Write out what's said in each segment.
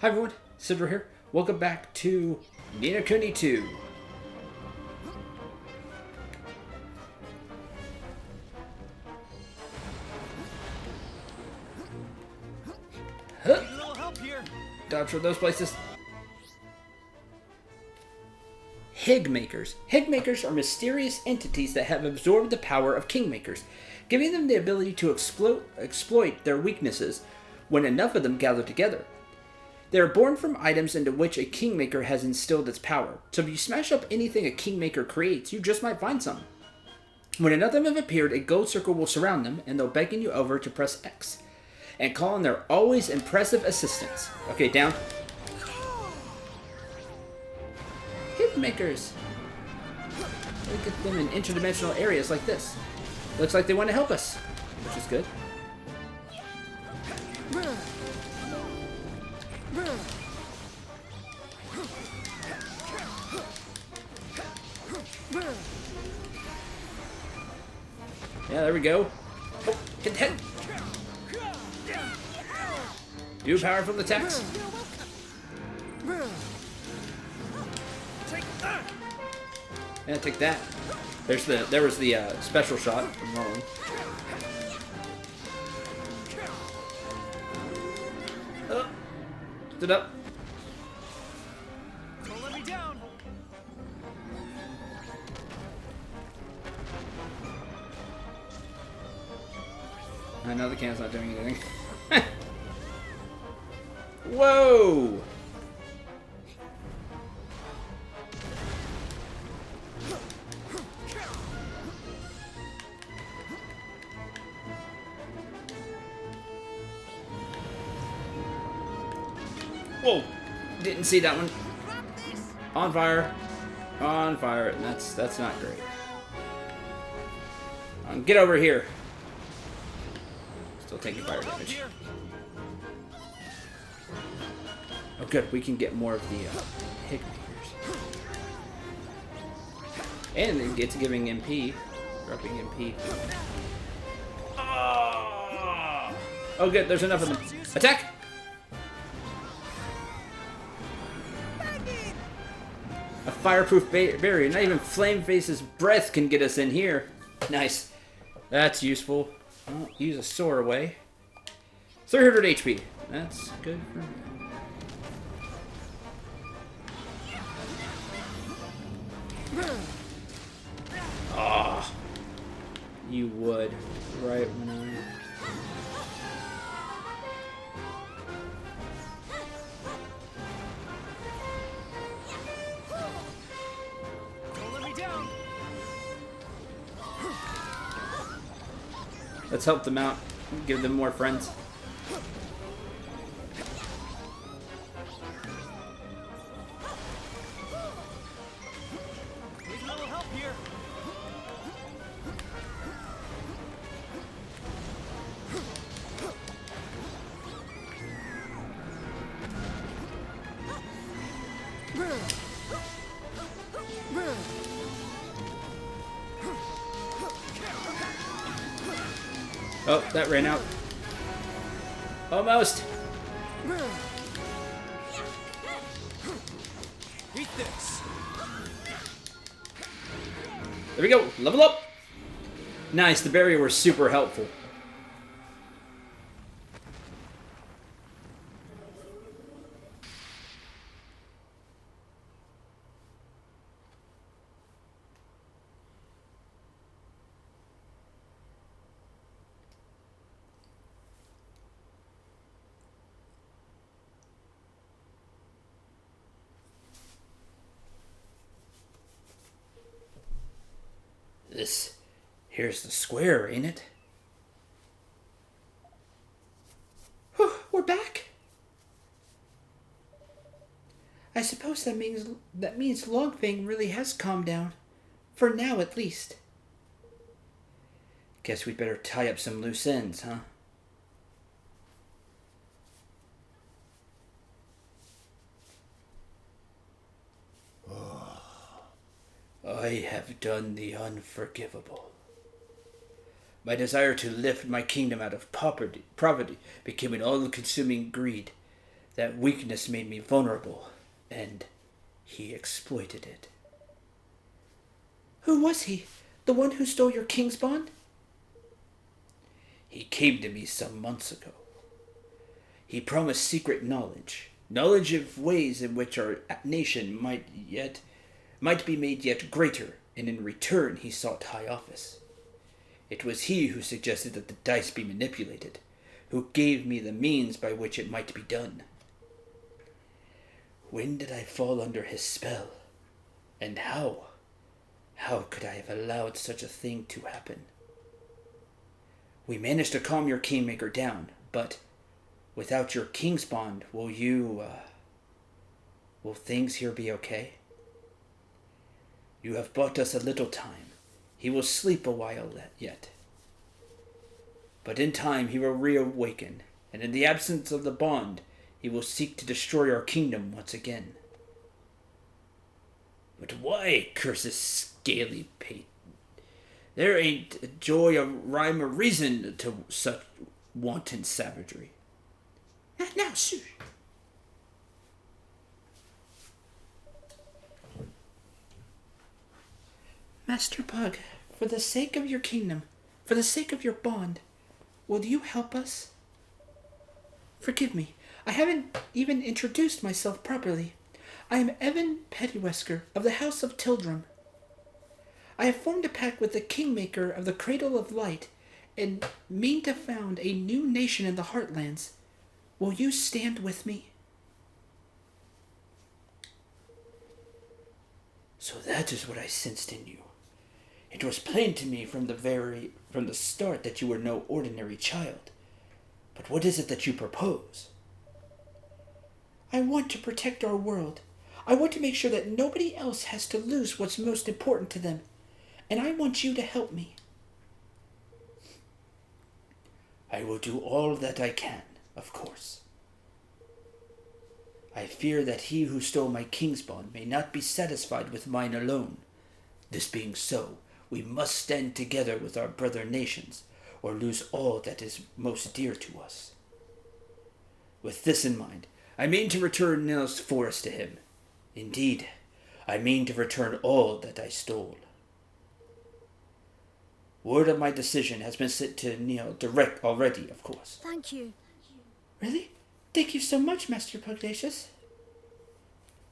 Hi everyone, Cendril here. Welcome back to Kuni 2. Huh. Need a little help here. Dodge from those places. Higmakers. Higmakers are mysterious entities that have absorbed the power of Kingmakers, giving them the ability to exploit their weaknesses when enough of them gather together. They are born from items into which a Kingmaker has instilled its power, so if you smash up anything a Kingmaker creates, you just might find some. When enough of them have appeared, a gold circle will surround them, and they'll beckon you over to press X, and call on their always impressive assistance. Okay, down. Hitmakers. Look at them in interdimensional areas like this. Looks like they want to help us, which is good. Yeah, there we go. Oh, hit the head. Do powerful attacks. Yeah, take that. There was the special shot from Roland. Oh, stood up. Don't let me down. I know the can's not doing anything. Whoa! Whoa! Didn't see that one. On fire. On fire. That's not great. Get over here. Still taking fire damage. Oh good, we can get more of the Higmakers. And it gets giving MP. Dropping MP. Oh good, there's enough of them. Attack! A fireproof barrier. Not even Flameface's breath can get us in here. Nice. That's useful. I'll use a soar away. 300 HP. That's good for me. Ah, oh, you would. Right when I... Let's help them out. Give them more friends. Need a little help here. Oh, that ran out. Almost. Eat this. There we go. Level up. Nice. The barrier was super helpful. Here's the square, ain't it? Whew, we're back. I suppose that means Longfang really has calmed down. For now, at least. Guess we'd better tie up some loose ends, huh? I have done the unforgivable. My desire to lift my kingdom out of poverty became an all-consuming greed. That weakness made me vulnerable, and he exploited it. Who was he? The one who stole your king's bond? He came to me some months ago. He promised secret knowledge of ways in which our nation might be made yet greater, and in return he sought high office. It was he who suggested that the dice be manipulated, who gave me the means by which it might be done. When did I fall under his spell? And how? How could I have allowed such a thing to happen? We managed to calm your kingmaker down, but without your king's bond, will things here be okay? You have bought us a little time. He will sleep a while yet. But in time he will reawaken, and in the absence of the bond, he will seek to destroy our kingdom once again. But why, curses scaly pate? There ain't a joy, a rhyme, or reason to such wanton savagery. Now, shh. Master Pug, for the sake of your kingdom, for the sake of your bond, will you help us? Forgive me, I haven't even introduced myself properly. I am Evan Pettywesker of the House of Tildrum. I have formed a pact with the Kingmaker of the Cradle of Light and mean to found a new nation in the Heartlands. Will you stand with me? So that is what I sensed in you. It was plain to me from the start that you were no ordinary child. But what is it that you propose? I want to protect our world. I want to make sure that nobody else has to lose what's most important to them. And I want you to help me. I will do all that I can, of course. I fear that he who stole my king's bond may not be satisfied with mine alone. This being so, we must stand together with our brother nations, or lose all that is most dear to us. With this in mind, I mean to return Nils Forest to him. Indeed, I mean to return all that I stole. Word of my decision has been sent to Neil direct already, of course. Thank you. Really? Thank you so much, Master Pugnacious.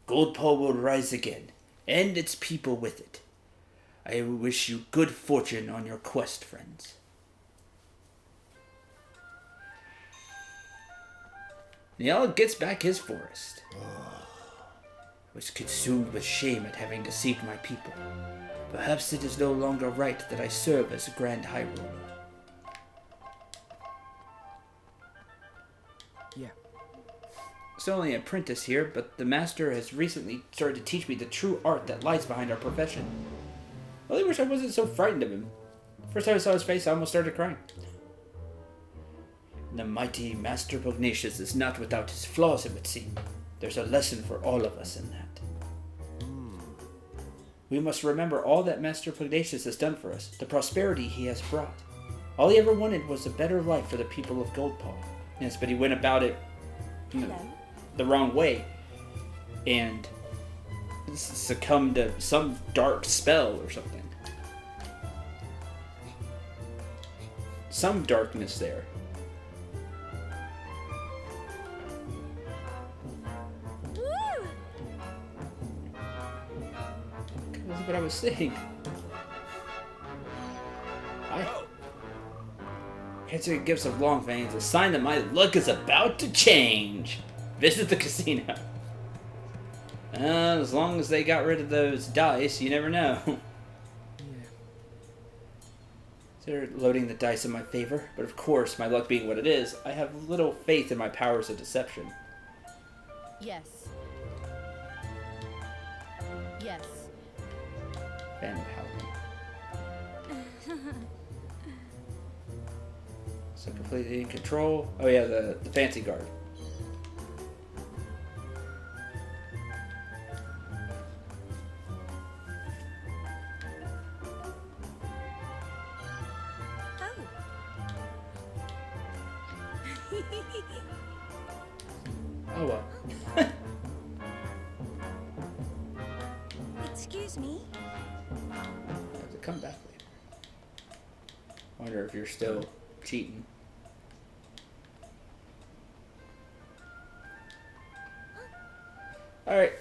Goldpaw will rise again, and its people with it. I wish you good fortune on your quest, friends. Neil gets back his forest. I was consumed with shame at having deceived my people. Perhaps it is no longer right that I serve as a Grand High Ruler. Yeah. Still only an apprentice here, but the master has recently started to teach me the true art that lies behind our profession. I really wish I wasn't so frightened of him. First time I saw his face, I almost started crying. The mighty Master Pugnacious is not without his flaws, it would seem. There's a lesson for all of us in that. We must remember all that Master Pugnacious has done for us, the prosperity he has brought. All he ever wanted was a better life for the people of Goldpaw. Yes, but he went about it the wrong way, and succumbed to some dark spell or something. Some darkness there. Woo! That's what I was saying. Can't say gifts of long veins, a sign that my luck is about to change. Visit the casino. As long as they got rid of those dice, you never know. They're loading the dice in my favor, but of course, my luck being what it is, I have little faith in my powers of deception. Yes. Yes. Fan of Howling. So completely in control. Oh yeah, the fancy guard. Oh well. Excuse me? I have to come back later. Wonder if you're still cheating. Alright.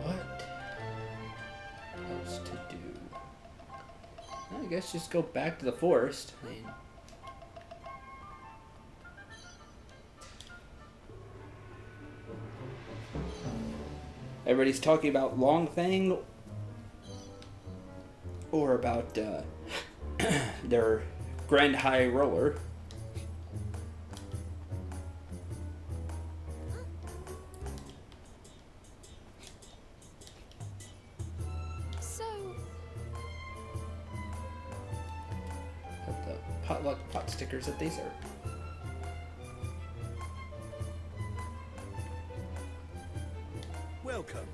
What else to do? Well, I guess just go back to the forest. I mean, everybody's talking about Long Thing or about their Grand High Roller. So, The potluck pot stickers that these are. Welcome.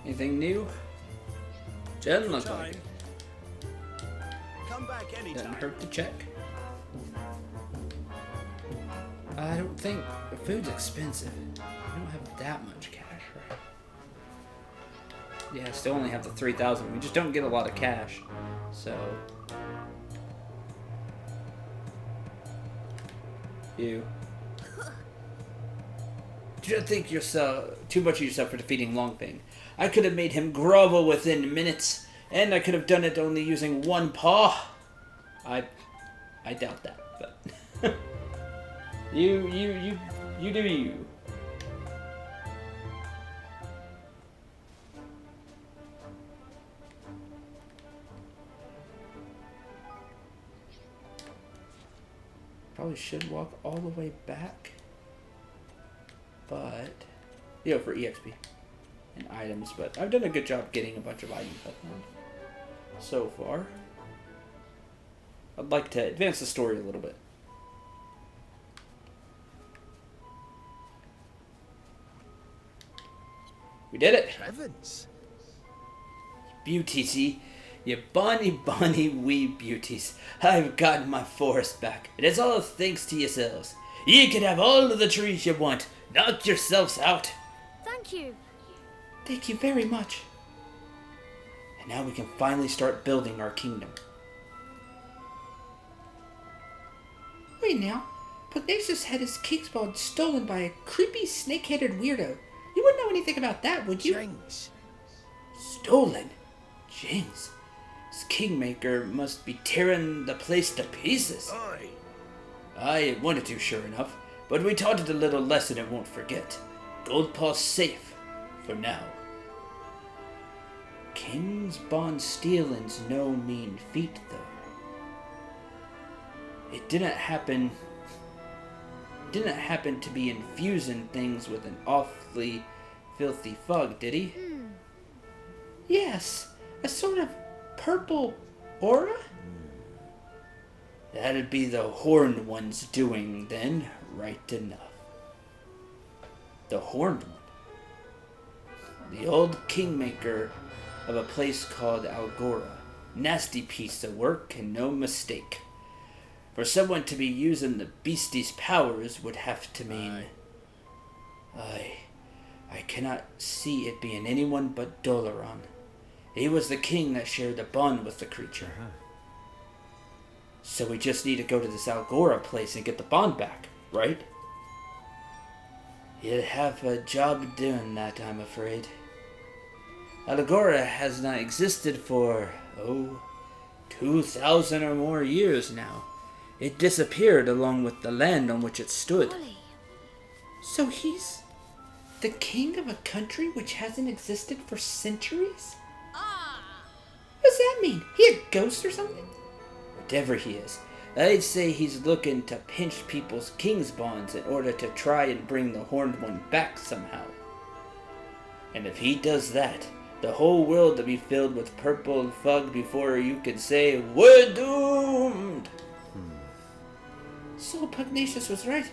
Anything new? Doesn't look like it. Come back Doesn't anytime. hurt to check. I don't think the food's expensive. I don't have that much cash, right? Yeah, I still only have the 3,000. We just don't get a lot of cash, so. You. Do not think yourself too much of yourself for defeating Longfang. I could have made him grovel within minutes, and I could have done it only using one paw. I doubt that, but you do you. Probably should walk all the way back, but for EXP and items. But I've done a good job getting a bunch of items up so far. I'd like to advance the story a little bit. We did it! Heavens. Beauties, you bonny wee beauties. I've gotten my forest back. It is all thanks to yourselves. You can have all of the trees you want. Knock yourselves out. thank you. Thank you very much. And now we can finally start building our kingdom. Wait now. Pugnacious had his kingsbond stolen by a creepy snake-headed weirdo. You wouldn't know anything about that, would you? James. Stolen? James, this kingmaker must be tearing the place to pieces. Aye. I wanted to, sure enough, but we taught it a little lesson it won't forget. Goldpaw's safe, for now. King's bond stealing's no mean feat, though. It didn't happen to be infusing things with an awfully filthy fog, did he? Yes, a sort of purple aura? That'd be the Horned One's doing, then, right enough. The Horned One. The old kingmaker of a place called Algora. Nasty piece of work and no mistake. For someone to be using the beastie's powers would have to mean... I cannot see it being anyone but Dolaran. He was the king that shared the bond with the creature. So we just need to go to this Algora place and get the bond back, right? You'll have a job doing that, I'm afraid. Algora has not existed for, 2,000 or more years now. It disappeared along with the land on which it stood. Ollie. So he's the king of a country which hasn't existed for centuries? What does that mean? He a ghost or something? Whatever he is, I'd say he's looking to pinch people's king's bonds in order to try and bring the Horned One back somehow. And if he does that, the whole world will be filled with purple fog before you can say, "We're doomed!" So Pugnacious was right.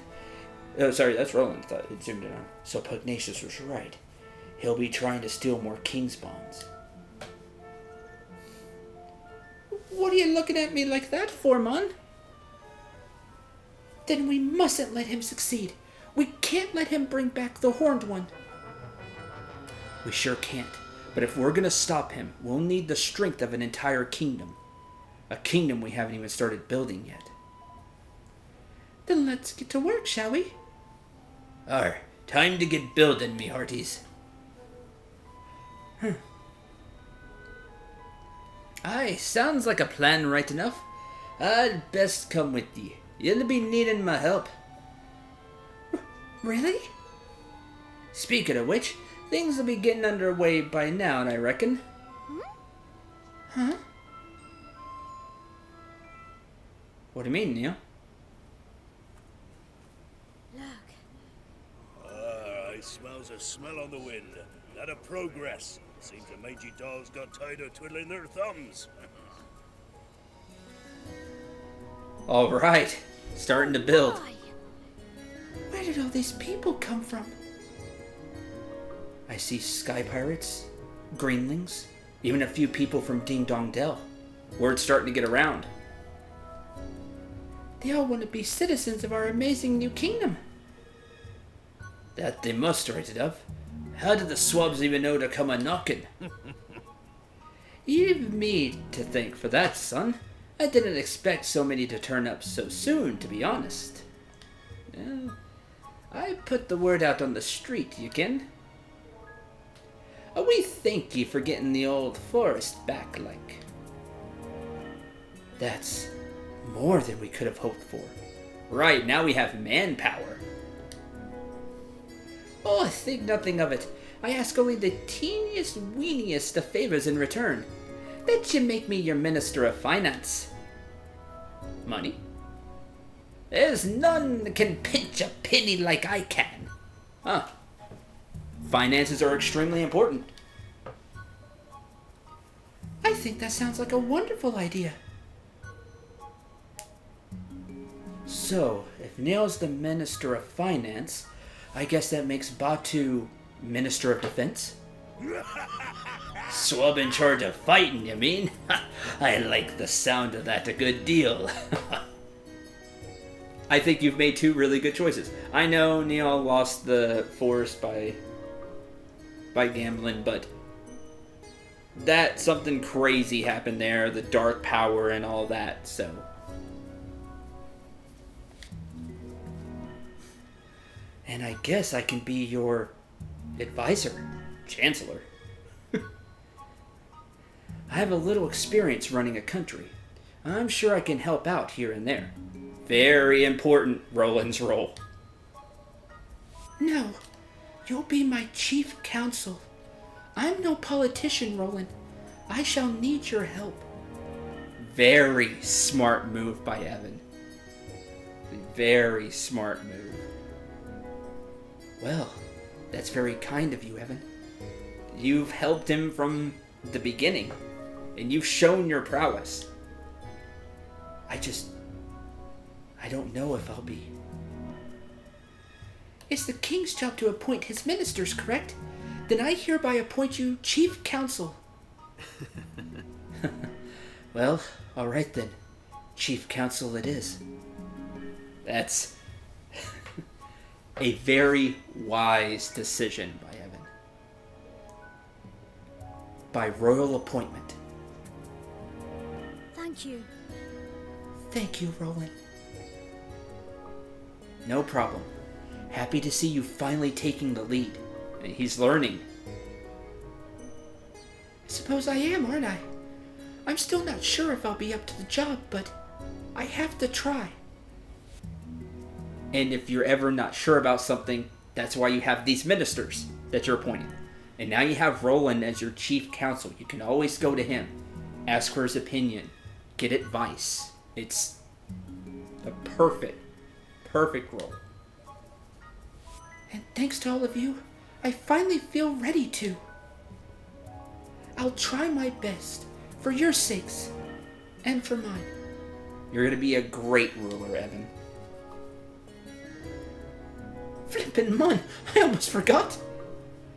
Oh, sorry, that's Roland. Thought it zoomed in on. So Pugnacious was right. He'll be trying to steal more king's bonds. What are you looking at me like that for, man? Then we mustn't let him succeed. We can't let him bring back the Horned One. We sure can't. But if we're gonna stop him, we'll need the strength of an entire kingdom. A kingdom we haven't even started building yet. Then let's get to work, shall we? Time to get building, me hearties. Aye, sounds like a plan right enough. I'd best come with ye. You'll be needing my help. Really? Speaking of which, things will be getting underway by now, I reckon. Huh? What do you mean, Neil? I smells a smell on the wind. That a progress. Seems the mangy dogs got tired of twiddling their thumbs. All right, starting to build. Why? Where did all these people come from? I see sky pirates, greenlings, even a few people from Ding Dong Dell. Word's starting to get around. They all want to be citizens of our amazing new kingdom. That they must, right enough. How did the swabs even know to come a-knocking? You've me to thank for that, son. I didn't expect so many to turn up so soon, to be honest. Well, I put the word out on the street, you ken. We thank ye for getting the old forest back, like. That's more than we could have hoped for. Right, now we have manpower. Oh, think nothing of it. I ask only the teeniest weeniest of favors in return. That you make me your Minister of Finance. Money? There's none that can pinch a penny like I can. Huh. Finances are extremely important. I think that sounds like a wonderful idea. So, if Neil's the Minister of Finance, I guess that makes Batu Minister of Defense? Swab in charge of fighting, you mean? I like the sound of that a good deal. I think you've made two really good choices. I know Neil lost the force by gambling, but that something crazy happened there, the dark power and all that, so. And I guess I can be your advisor, chancellor. I have a little experience running a country. I'm sure I can help out here and there. Very important, Roland's role. No, you'll be my chief counsel. I'm no politician, Roland. I shall need your help. Very smart move by Evan. Very smart move. Well, that's very kind of you, Evan. You've helped him from the beginning, and you've shown your prowess. I don't know if I'll be. It's the king's job to appoint his ministers, correct? Then I hereby appoint you chief counsel. Well, all right then. Chief counsel it is. That's a very wise decision by Evan. By royal appointment. Thank you. Thank you, Roland. No problem. Happy to see you finally taking the lead. He's learning. Suppose I am, aren't I? I'm still not sure if I'll be up to the job, but I have to try. And if you're ever not sure about something, that's why you have these ministers that you're appointing. And now you have Roland as your chief counsel. You can always go to him, ask for his opinion, get advice. It's a perfect role. And thanks to all of you, I finally feel ready to. I'll try my best, for your sakes, and for mine. You're going to be a great ruler, Evan. Flippin' mun, I almost forgot.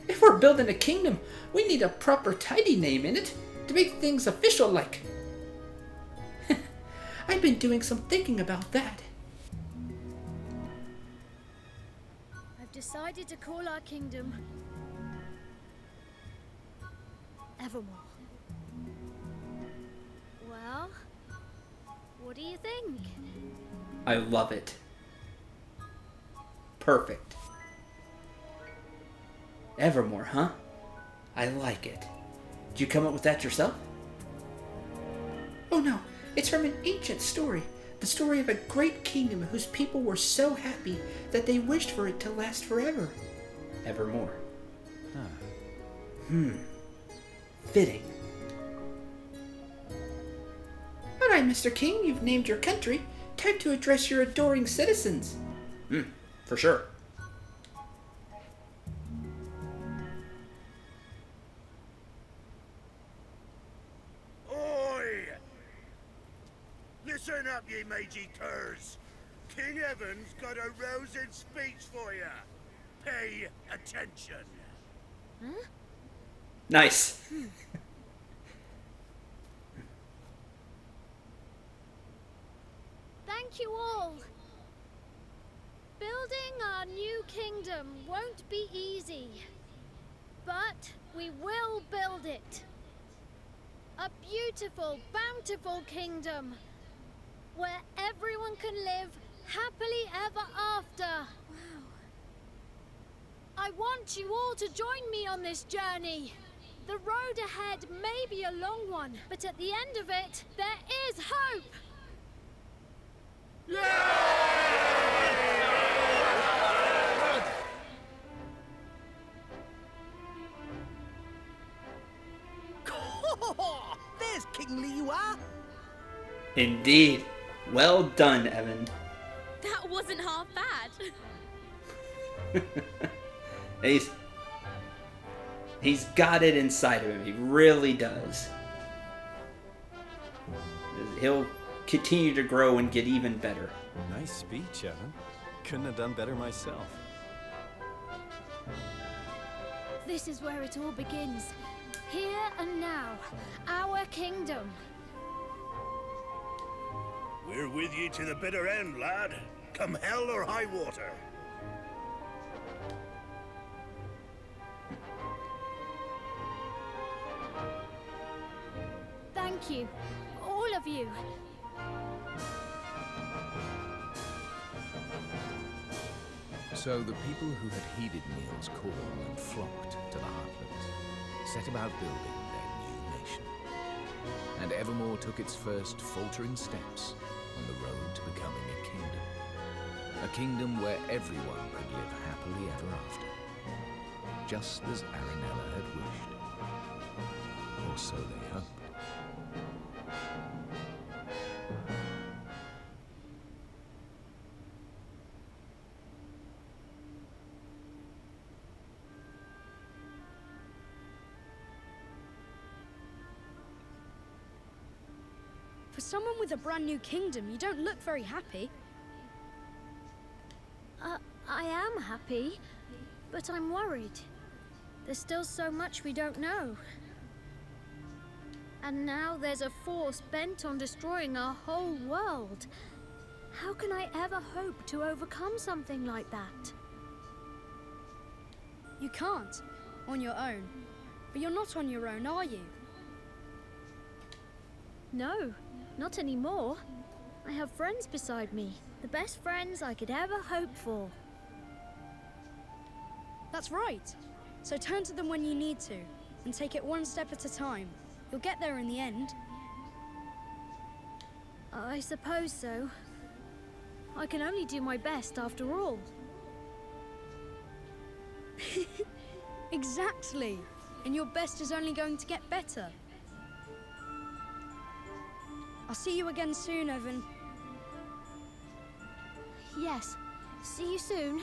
If we're building a kingdom, we need a proper tidy name in it to make things official like. I've been doing some thinking about that. I've decided to call our kingdom Evermore. Well, what do you think? I love it. Perfect. Evermore, huh? I like it. Did you come up with that yourself? Oh no, it's from an ancient story. The story of a great kingdom whose people were so happy that they wished for it to last forever. Evermore. Huh. Fitting. All right, Mr. King, you've named your country. Time to address your adoring citizens. For sure. Oi! Listen up, ye mangy curs. King Evan's got a rousing speech for you. Pay attention. Nice. Thank you all. Building our new kingdom won't be easy, but we will build it. A beautiful, bountiful kingdom where everyone can live happily ever after. Wow. I want you all to join me on this journey. The road ahead may be a long one, but at the end of it, there is hope. There's kingly you are. Indeed. Well done, Evan. That wasn't half bad. He's got it inside of him. He really does. He'll continue to grow and get even better. Nice speech, Evan. Couldn't have done better myself. This is where it all begins. Here and now, our kingdom. We're with you to the bitter end, lad. Come hell or high water. Thank you, all of you. So the people who had heeded Neil's call and flocked to the Heartlands set about building their new nation. And Evermore took its first faltering steps on the road to becoming a kingdom. A kingdom where everyone could live happily ever after. Just as Arinella had wished. Or so they hoped. For someone with a brand new kingdom, you don't look very happy. I am happy, but I'm worried. There's still so much we don't know. And now there's a force bent on destroying our whole world. How can I ever hope to overcome something like that? You can't, on your own. But you're not on your own, are you? No, not anymore. I have friends beside me. The best friends I could ever hope for. That's right. So turn to them when you need to, and take it one step at a time. You'll get there in the end. I suppose so. I can only do my best after all. Exactly. And your best is only going to get better. I'll see you again soon, Evan. Yes. See you soon.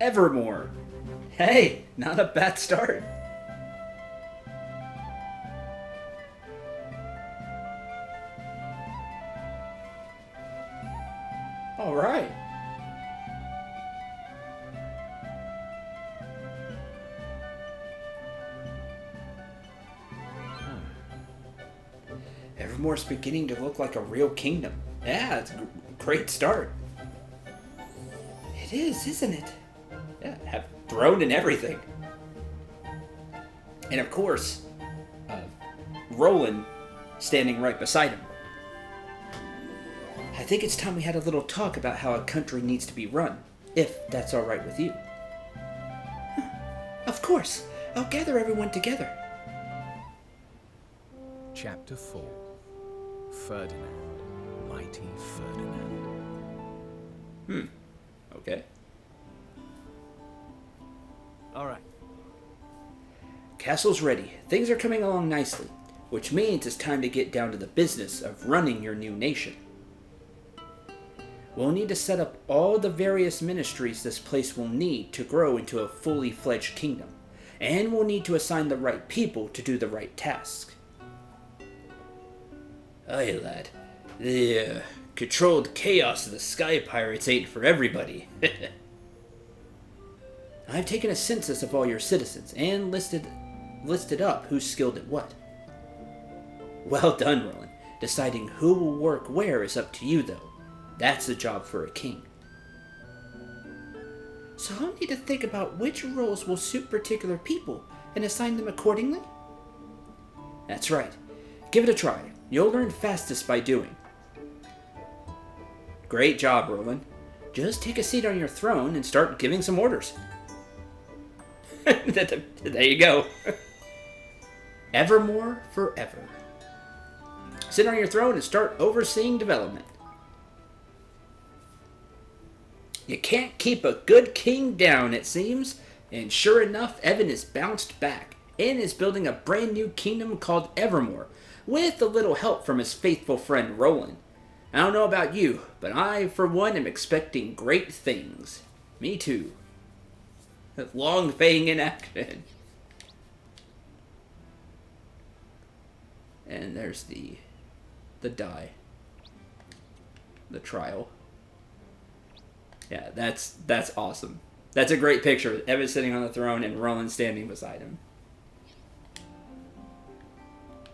Evermore. Hey, not a bad start. All right. Evermore's beginning to look like a real kingdom. Yeah, it's a great start. It is, isn't it? Yeah, have throne and everything. And of course, Roland standing right beside him. I think it's time we had a little talk about how a country needs to be run, if that's all right with you. Of course. I'll gather everyone together. Chapter 4. Ferdinand. Mighty Ferdinand. Okay. All right. Castle's ready. Things are coming along nicely, which means it's time to get down to the business of running your new nation. We'll need to set up all the various ministries this place will need to grow into a fully fledged kingdom, and we'll need to assign the right people to do the right tasks. Aye, lad. The controlled chaos of the Sky Pirates ain't for everybody. I've taken a census of all your citizens and listed up who's skilled at what. Well done, Roland. Deciding who will work where is up to you, though. That's a job for a king. So I'll need to think about which roles will suit particular people and assign them accordingly? That's right. Give it a try. You'll learn fastest by doing. Great job, Roland. Just take a seat on your throne and start giving some orders. There you go. Evermore forever. Sit on your throne and start overseeing development. You can't keep a good king down, it seems. And sure enough, Evan is bounced back and is building a brand new kingdom called Evermore, with a little help from his faithful friend Roland. I don't know about you, but I, for one, am expecting great things. Me too. Long Fang in action. And there's the die. The trial. Yeah, that's awesome. That's a great picture. Evan sitting on the throne and Roland standing beside him.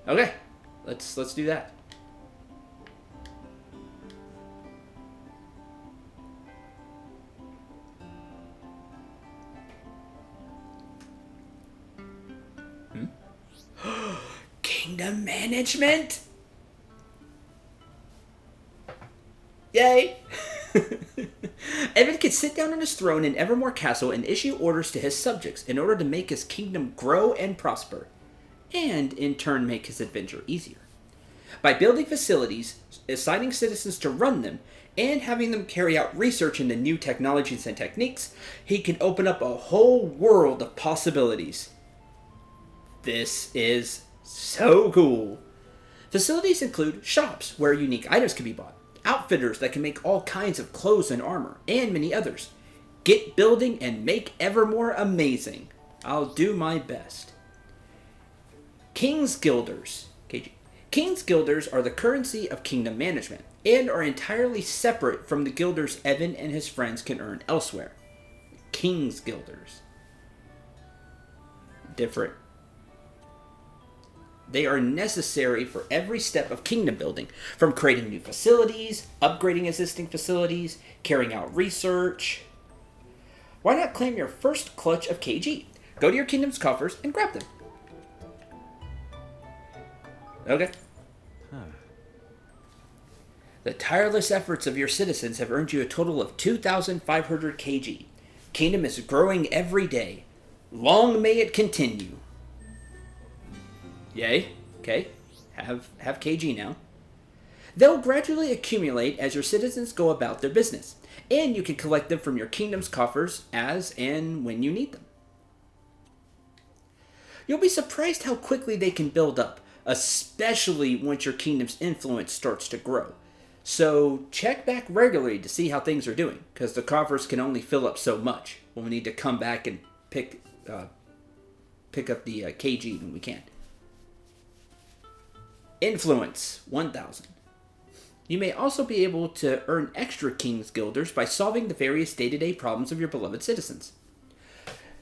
Okay, let's do that. Kingdom management? Yay! Evan can sit down on his throne in Evermore Castle and issue orders to his subjects in order to make his kingdom grow and prosper, and in turn make his adventure easier. By building facilities, assigning citizens to run them, and having them carry out research into new technologies and techniques, he can open up a whole world of possibilities. This is so cool. Facilities include shops where unique items can be bought, outfitters that can make all kinds of clothes and armor, and many others. Get building and make Evermore amazing. I'll do my best. King's Guilders. KG. King's Guilders are the currency of kingdom management, and are entirely separate from the guilders Evan and his friends can earn elsewhere. King's Guilders. Different. They are necessary for every step of kingdom building, from creating new facilities, upgrading existing facilities, carrying out research. Why not claim your first clutch of KG? Go to your kingdom's coffers and grab them. Okay. The tireless efforts of your citizens have earned you a total of 2,500 KG. Kingdom is growing every day. Long may it continue. Yay. Okay. Have KG now. They'll gradually accumulate as your citizens go about their business, and you can collect them from your kingdom's coffers as and when you need them. You'll be surprised how quickly they can build up, especially once your kingdom's influence starts to grow. So check back regularly to see how things are doing, because the coffers can only fill up so much. We'll need to come back and pick up the KG when we can. Influence, 1,000. You may also be able to earn extra King's Guilders by solving the various day-to-day problems of your beloved citizens.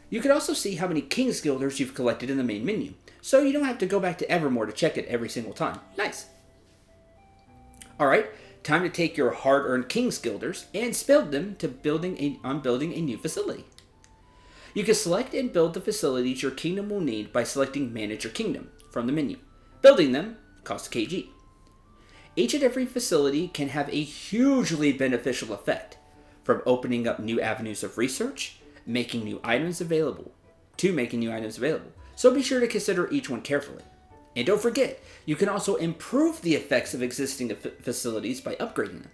You can also see how many King's Guilders you've collected in the main menu, so you don't have to go back to Evermore to check it every single time. Nice. Alright, time to take your hard-earned King's Guilders and spend them to building a new facility. You can select and build the facilities your kingdom will need by selecting Manage Your Kingdom from the menu. Building them costs KG. Each and every facility can have a hugely beneficial effect, from opening up new avenues of research, making new items available, so be sure to consider each one carefully. And don't forget, you can also improve the effects of existing facilities by upgrading them.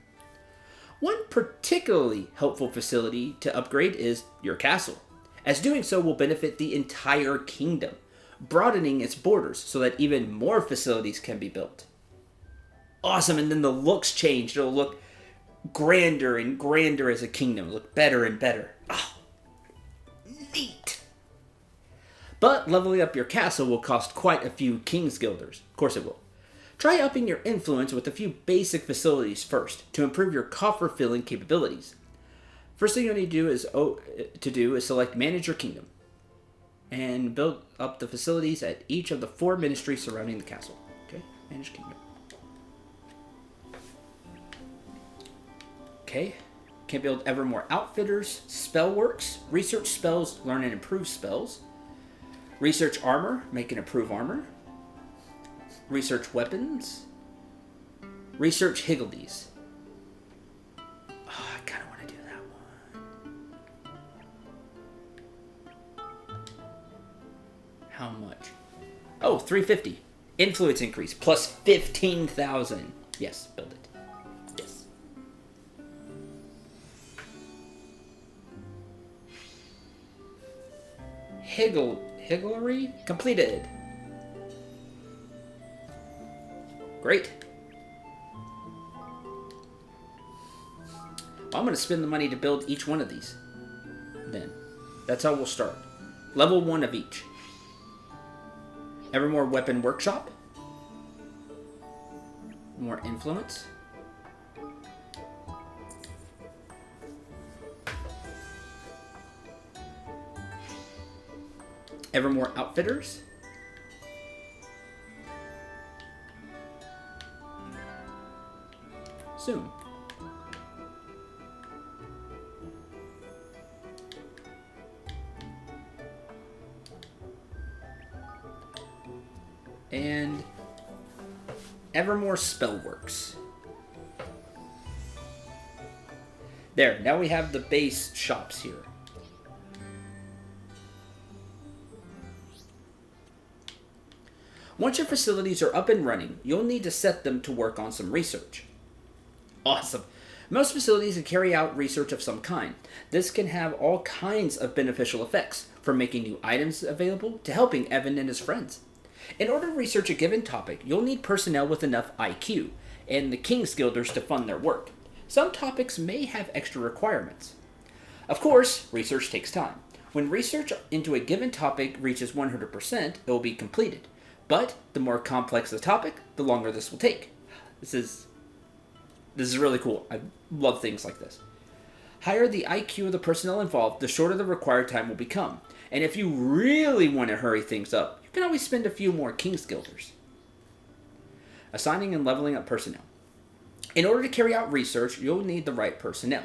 One particularly helpful facility to upgrade is your castle, as doing so will benefit the entire kingdom, broadening its borders so that even more facilities can be built. Awesome, and then the looks change. It'll look grander and grander as a kingdom. It'll look better and better. Oh, neat. But leveling up your castle will cost quite a few King's Guilders. Of course it will. Try upping your influence with a few basic facilities first to improve your coffer filling capabilities. First thing you'll need to do is select Manage Your Kingdom and build up the facilities at each of the 4 ministries surrounding the castle. Okay, Manage Kingdom. Okay, can build ever more outfitters, spell works, research spells, learn and improve spells, research armor, make and improve armor, research weapons, research higgledies. Oh, I kind of want to do that one. How much? Oh, 350. Influence increase, plus 15,000. Yes, build it. Yes. Higglery completed. Great. Well, I'm going to spend the money to build each one of these. Then. That's how we'll start. Level 1 of each. Evermore Weapon Workshop. More influence. Evermore Outfitters. Soon. And Evermore Spellworks. There, now we have the base shops here. Once your facilities are up and running, you'll need to set them to work on some research. Awesome. Most facilities can carry out research of some kind. This can have all kinds of beneficial effects, from making new items available to helping Evan and his friends. In order to research a given topic, you'll need personnel with enough IQ, and the King's Guilders to fund their work. Some topics may have extra requirements. Of course, research takes time. When research into a given topic reaches 100%, it will be completed. But the more complex the topic, the longer this will take. This is really cool. I love things like this. Higher the IQ of the personnel involved, the shorter the required time will become. And if you really want to hurry things up, you can always spend a few more King's Guilders. Assigning and leveling up personnel. In order to carry out research, you'll need the right personnel.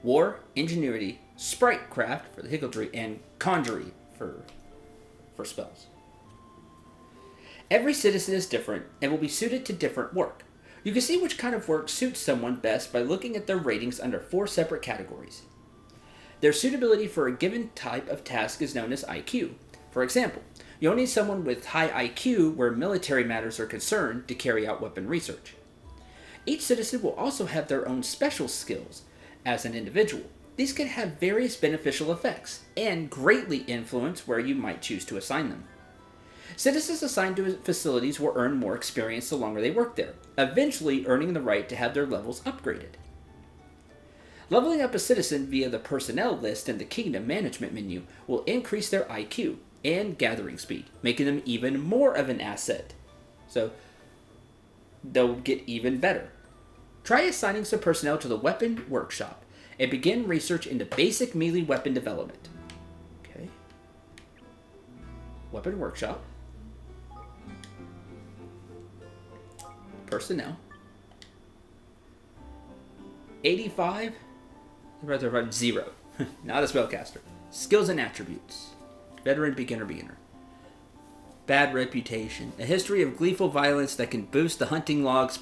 War, Ingenuity, Spritecraft for the Higgledy, and Conjury for spells. Every citizen is different and will be suited to different work. You can see which kind of work suits someone best by looking at their ratings under 4 separate categories. Their suitability for a given type of task is known as IQ. For example, you'll need someone with high IQ where military matters are concerned to carry out weapon research. Each citizen will also have their own special skills as an individual. These can have various beneficial effects and greatly influence where you might choose to assign them. Citizens assigned to facilities will earn more experience the longer they work there, eventually earning the right to have their levels upgraded. Leveling up a citizen via the personnel list in the kingdom management menu will increase their IQ and gathering speed, making them even more of an asset. So they'll get even better. Try assigning some personnel to the weapon workshop and begin research into basic melee weapon development. Okay. Weapon workshop. Personnel. 85. I'd rather run 0. Not a spellcaster. Skills and attributes. Veteran, beginner. Bad reputation. A history of gleeful violence that can boost the hunting log's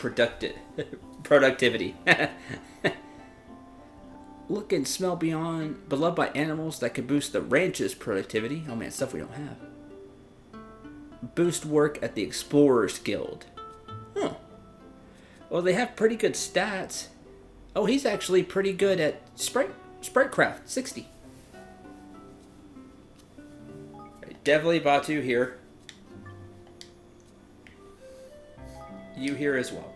productivity. Look and smell beloved by animals that can boost the ranch's productivity. Oh man, stuff we don't have. Boost work at the Explorers Guild. Huh. Well, they have pretty good stats. Oh, he's actually pretty good at Spritecraft, 60. Definitely Batu here. You here as well.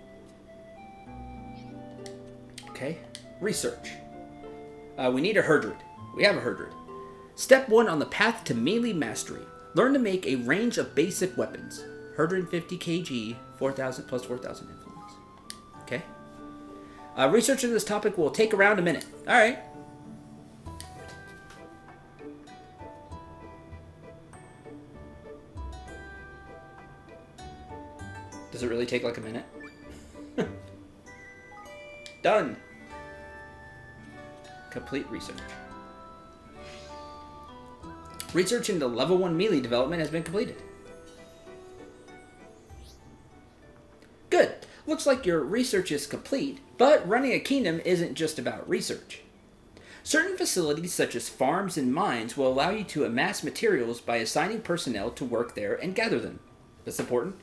Okay, research. We need a Herdred. We have a Herdred. Step 1 on the path to melee mastery. Learn to make a range of basic weapons. 150 kg, 4,000 plus 4,000 influence. Okay. Research on this topic will take around a minute. Alright. Does it really take like a minute? Done. Complete research. Research into level 1 melee development has been completed. Good. Looks like your research is complete, but running a kingdom isn't just about research. Certain facilities such as farms and mines will allow you to amass materials by assigning personnel to work there and gather them. That's important.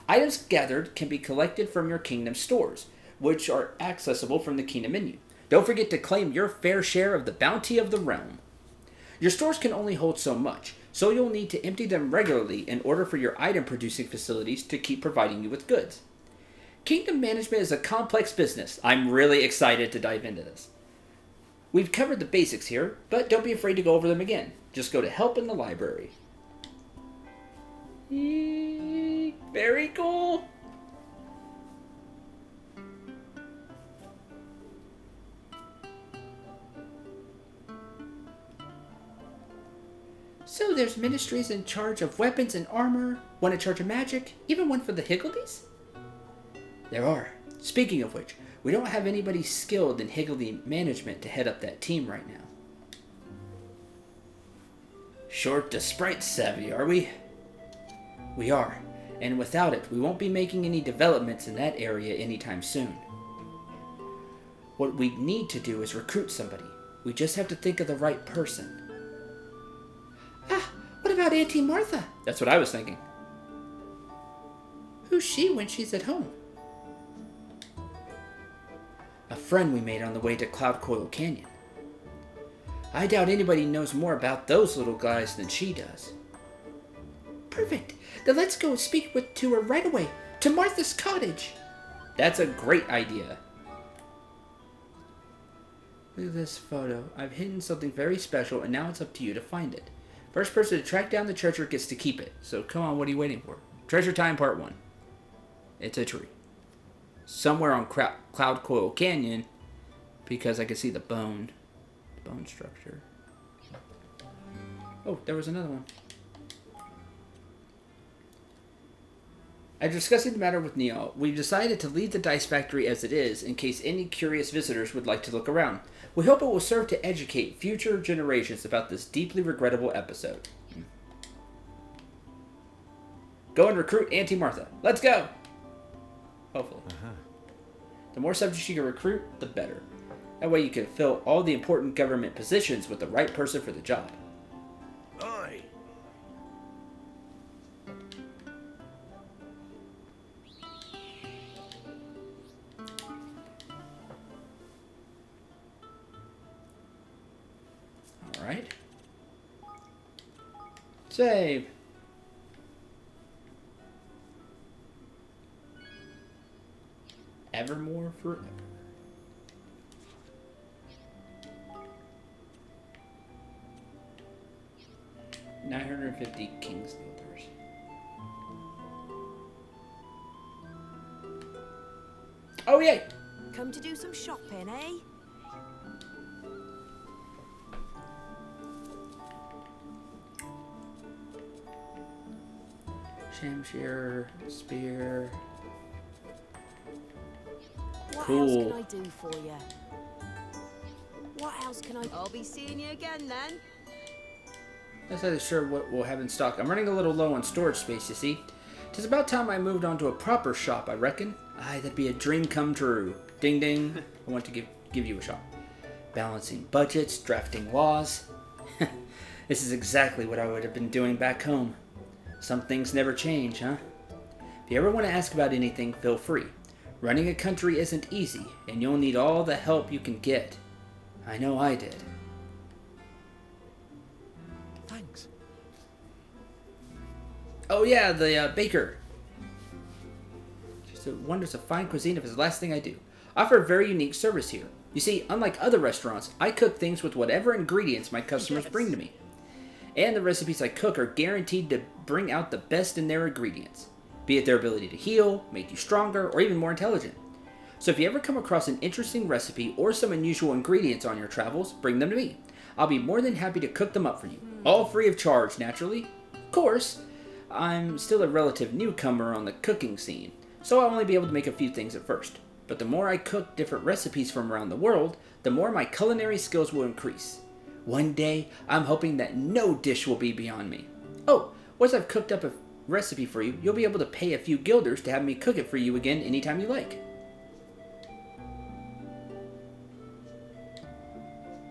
Items gathered can be collected from your kingdom stores, which are accessible from the kingdom menu. Don't forget to claim your fair share of the bounty of the realm. Your stores can only hold so much, so you'll need to empty them regularly in order for your item-producing facilities to keep providing you with goods. Kingdom management is a complex business. I'm really excited to dive into this. We've covered the basics here, but don't be afraid to go over them again. Just go to Help in the Library. Very cool. So there's ministries in charge of weapons and armor, one in charge of magic, even one for the Higgledies? There are. Speaking of which, we don't have anybody skilled in Higgledy management to head up that team right now. Short to sprite savvy, are we? We are, and without it, we won't be making any developments in that area anytime soon. What we need to do is recruit somebody. We just have to think of the right person. What about Auntie Martha? That's what I was thinking. Who's she when she's at home? A friend we made on the way to Cloud Coil Canyon. I doubt anybody knows more about those little guys than she does. Perfect. Then let's go speak to her right away. To Martha's cottage. That's a great idea. Look at this photo. I've hidden something very special, and now it's up to you to find it. First person to track down the treasure gets to keep it. So come on, what are you waiting for? Treasure time part 1. It's a tree. Somewhere on Cloud Coil Canyon, because I can see the bone structure. Oh, there was another one. After discussing the matter with Neil, we've decided to leave the dice factory as it is in case any curious visitors would like to look around. We hope it will serve to educate future generations about this deeply regrettable episode. Go and recruit Auntie Martha. Let's go! Hopefully. The more subjects you can recruit, the better. That way you can fill all the important government positions with the right person for the job. Aye. Alright. Save. Evermore forever. 950 King's Guilders. Oh, yay! Come to do some shopping, eh? Shamshir, spear. What Cool. else can I do for you? What else can I... I'll be seeing you again then. Not entirely sure what we'll have in stock. I'm running a little low on storage space, you see. 'Tis about time I moved on to a proper shop, I reckon. Aye, that'd be a dream come true. Ding ding. I want to give you a shop. Balancing budgets, drafting laws. This is exactly what I would have been doing back home. Some things never change, huh? If you ever want to ask about anything, feel free. Running a country isn't easy, and you'll need all the help you can get. I know I did. Thanks. Oh yeah, the baker. Just wonders of fine cuisine if it's the last thing I do. I offer a very unique service here. You see, unlike other restaurants, I cook things with whatever ingredients my customers bring to me. And the recipes I cook are guaranteed to bring out the best in their ingredients, be it their ability to heal, make you stronger, or even more intelligent. So if you ever come across an interesting recipe or some unusual ingredients on your travels, bring them to me. I'll be more than happy to cook them up for you, all free of charge, naturally. Of course, I'm still a relative newcomer on the cooking scene, so I'll only be able to make a few things at first. But the more I cook different recipes from around the world, the more my culinary skills will increase. One day, I'm hoping that no dish will be beyond me. Oh, once I've cooked up a recipe for you, you'll be able to pay a few guilders to have me cook it for you again anytime you like.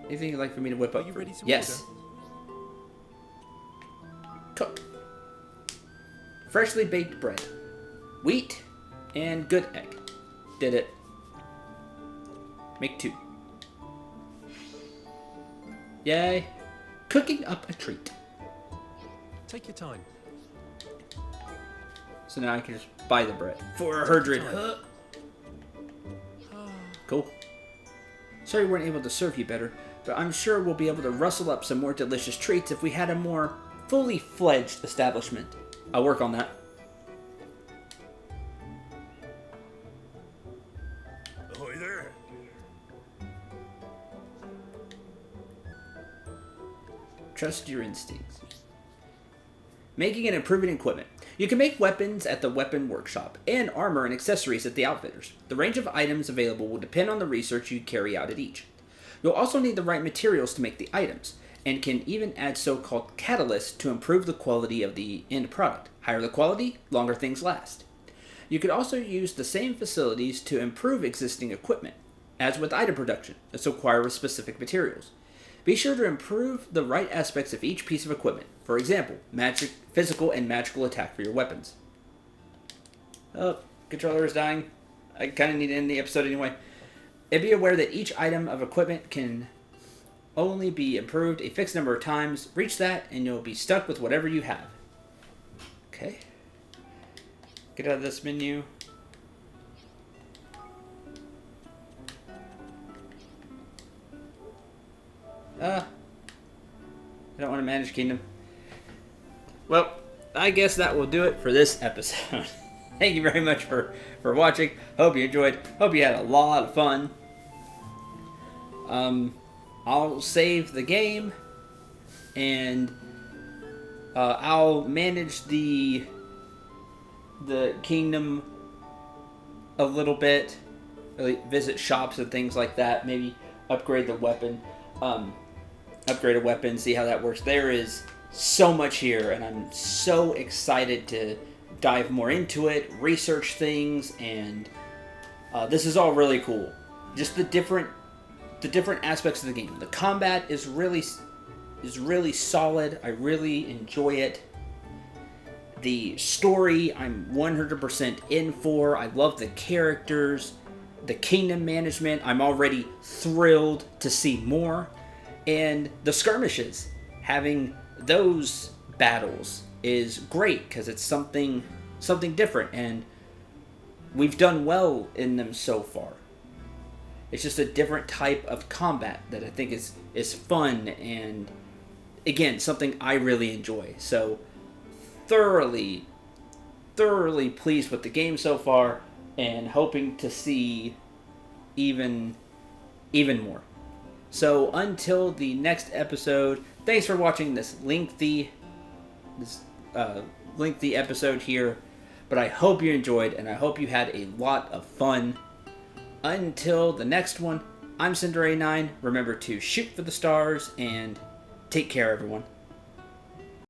Anything you'd like for me to whip up you for ready you? to Yes. Cook. Freshly baked bread. Wheat and good egg. Did it. Make 2. Yay. Cooking up a treat. Take your time. So now I can just buy the bread. 400. Cool. Sorry we weren't able to serve you better, but I'm sure we'll be able to rustle up some more delicious treats if we had a more fully fledged establishment. I'll work on that. Ahoy there. Trust your instincts. Making and improving equipment. You can make weapons at the weapon workshop, and armor and accessories at the outfitters. The range of items available will depend on the research you carry out at each. You'll also need the right materials to make the items, and can even add so-called catalysts to improve the quality of the end product. Higher the quality, longer things last. You could also use the same facilities to improve existing equipment, as with item production, that require specific materials. Be sure to improve the right aspects of each piece of equipment. For example, magic, physical, and magical attack for your weapons. Oh, controller is dying. I kind of need to end the episode anyway. And be aware that each item of equipment can only be improved a fixed number of times. Reach that, and you'll be stuck with whatever you have. Okay. Get out of this menu. I don't want to manage kingdom. Well, I guess that will do it for this episode. Thank you very much for watching. Hope you enjoyed. Hope you had a lot of fun. I'll save the game, and I'll manage the kingdom a little bit. Visit shops and things like that. Maybe upgrade the weapon. Upgrade a weapon, see how that works. There is so much here, and I'm so excited to dive more into it, research things, and this is all really cool. Just the different aspects of the game. The combat is really solid. I really enjoy it. The story, I'm 100% in for. I love the characters. The kingdom management, I'm already thrilled to see more. And the skirmishes, having those battles is great because it's something different, and we've done well in them so far. It's just a different type of combat that I think is fun and again, something I really enjoy. So thoroughly pleased with the game so far, and hoping to see even more. So until the next episode, thanks for watching this lengthy episode here, but I hope you enjoyed, and I hope you had a lot of fun. Until the next one, I'm Cendril 9. Remember to shoot for the stars, and take care, everyone.